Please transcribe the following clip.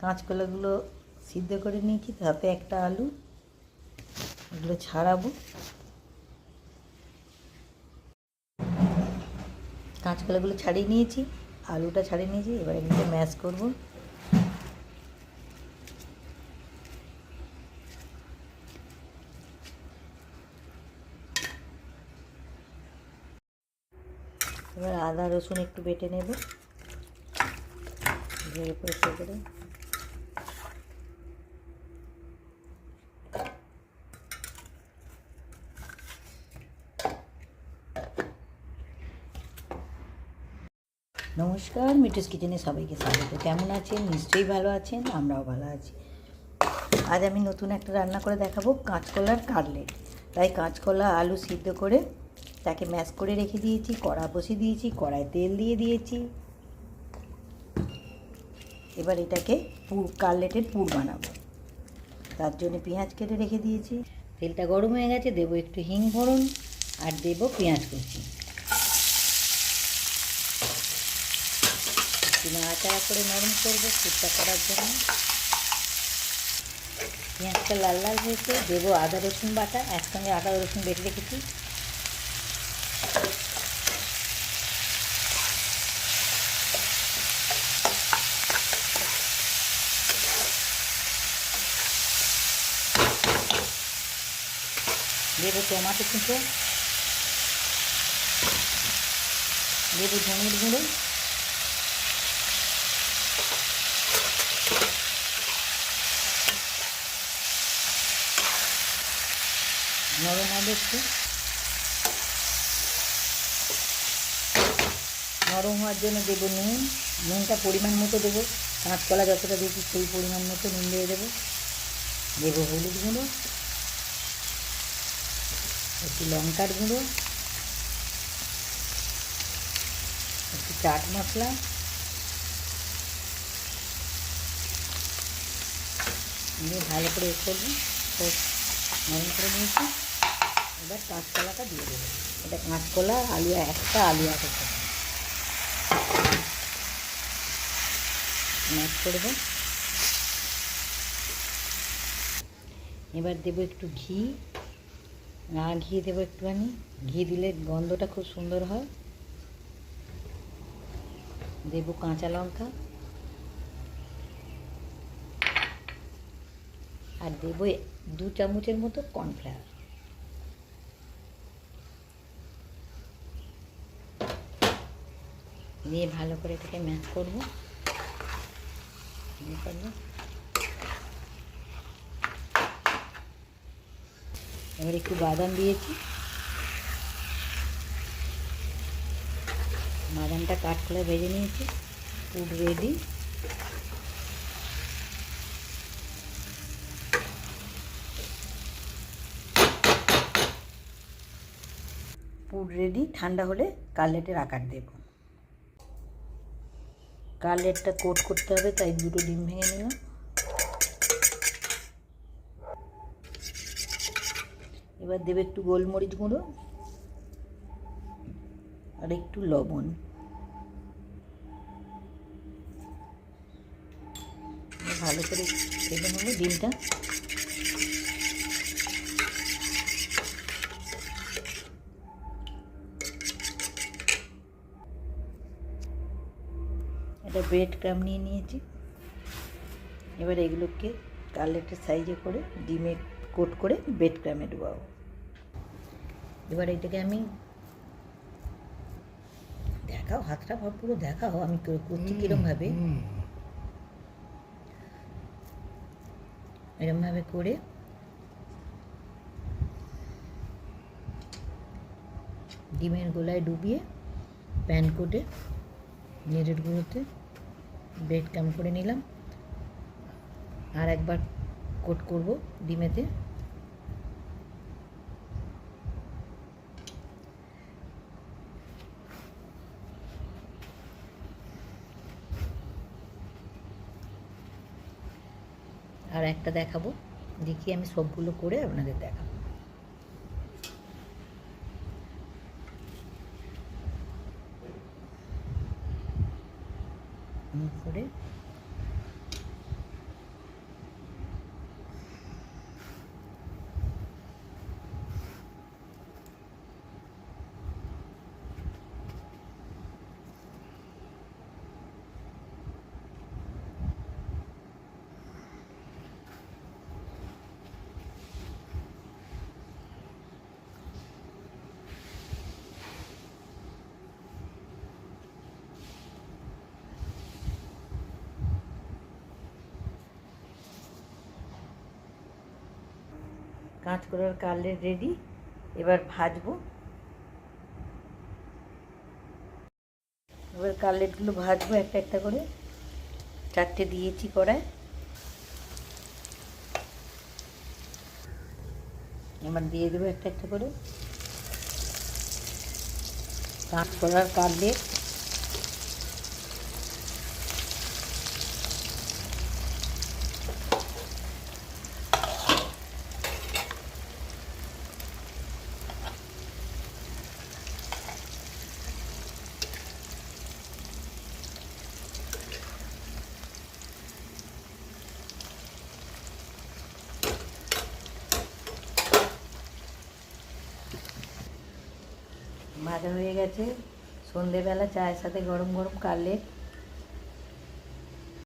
কাঁচকলাগুলো সিদ্ধ করে নিয়েছি, তাতে একটা আলু, এগুলো ছাড়াবো। কাঁচকলাগুলো ছাড়িয়ে নিয়েছি, আলুটা ছাড়িয়ে নিয়েছি, এবার এগুলো ম্যাশ করব। এবার আদা রসুন একটু বেটে নেব, ধীরে পরিষ্কার করে। নমস্কার, মিঠুস কিচেনে সবাইকে স্বাগত। কেমন আছেন? নিশ্চয়ই ভালো আছেন, আমরাও ভালো আছি। আজ আমি নতুন একটা রান্না করে দেখাবো, কাঁচকলার কাটলেট। তাই কাঁচকলা আলু সিদ্ধ করে তাকে ম্যাশ করে রেখে দিয়েছি, কড়া বসিয়ে দিয়েছি, কড়ায় তেল দিয়ে দিয়েছি। এবার এটাকে কাটলেটের পুর বানাবো, তার জন্য পেঁয়াজ কেটে রেখে দিয়েছি। তেলটা গরম হয়ে গেছে, দেবো একটু হিং ফোড়ন আর দেবো পেঁয়াজ কুচি। নাড়াচাড়া করে নরম করবো পুরটা করার জন্য। পেঁয়াজটা লাল লাল হয়েছে, দেবো আদা রসুন বাটা, একসঙ্গে আদা রসুন বেটে রেখেছি। দেবো টমেটো কুচো, দেবো ধনের গুঁড়ো, নরম হবে একটু। নরম হওয়ার জন্য দেবো নুন, নুনটা পরিমাণ মতো দেবো, কাঁচকলা যতটা দিয়েছি সেই পরিমাণ মতো নুন দিয়ে দেবো। দেবো হলুদ গুঁড়ো, একটু লঙ্কার গুঁড়ো, একটু চাট মশলা, দিয়ে ভালো করে করবো। নরম করে নিয়েছি, এবার কাঁচকলাটা দিয়ে দেবো। এটা কাঁচকলা আলু, একটা আলু আছে, ম্যাশ করবো। এবার দেবো একটু ঘি, ঘি দেবো একটুখানি, ঘি দিলে গন্ধটা খুব সুন্দর হয়। দেবো কাঁচা লঙ্কা আর দেবো 2 চামচের মতো কর্নফ্লাওয়ার। দিয়ে ভালো করে এটাকে ম্যাশ করবো। এবার একটু বাদাম দিয়েছি, বাদামটা কাট করে ভেজে নিয়েছি। পুর রেডি। পুর রেডি, ঠান্ডা হলে কাটলেটের আকার দেব। কাটলেটটা কোট করতে হবে, তাই 2টো ডিম ভেঙে নিলাম। এবার দেবে একটু গোলমরিচ গুঁড়ো আর একটু লবণ। ভালো করে ফেলে নেবো ডিমটা। এটা ব্রেড ক্রাম্ব নিয়ে নিয়েছি। এবার এগুলোকে কাটলেটের সাইজে করে ডিমে কোট করে ব্রেড ক্রাম্বে ডুবাবো। এবার এটাকে আমি দেখাও, হাতটা পুরো দেখাও আমি করছি কীরমভাবে। এরমভাবে করে ডিমের গোলায় ডুবিয়ে প্যান কোটে নেড়েগুলোতে ব্রেড ক্রাম্ব করে নিলাম। আর একবার কোট করব ডিমেতে। আর একটা দেখাবো, দেখি আমি সবগুলো করে আপনাদের দেখাবো। করে কাঁচকলার কাটলেট রেডি। এবার ভাজবো। এবার কাটলেটগুলো ভাজবো একটা একটা করে। 4টে দিয়েছি কড়ায়। এবার দিয়ে দেবো একটা একটা করে কাঁচকলার কাটলেট। ভাজা হয়ে গেছে। সন্ধেবেলা চায়ের সাথে গরম গরম কাটলেট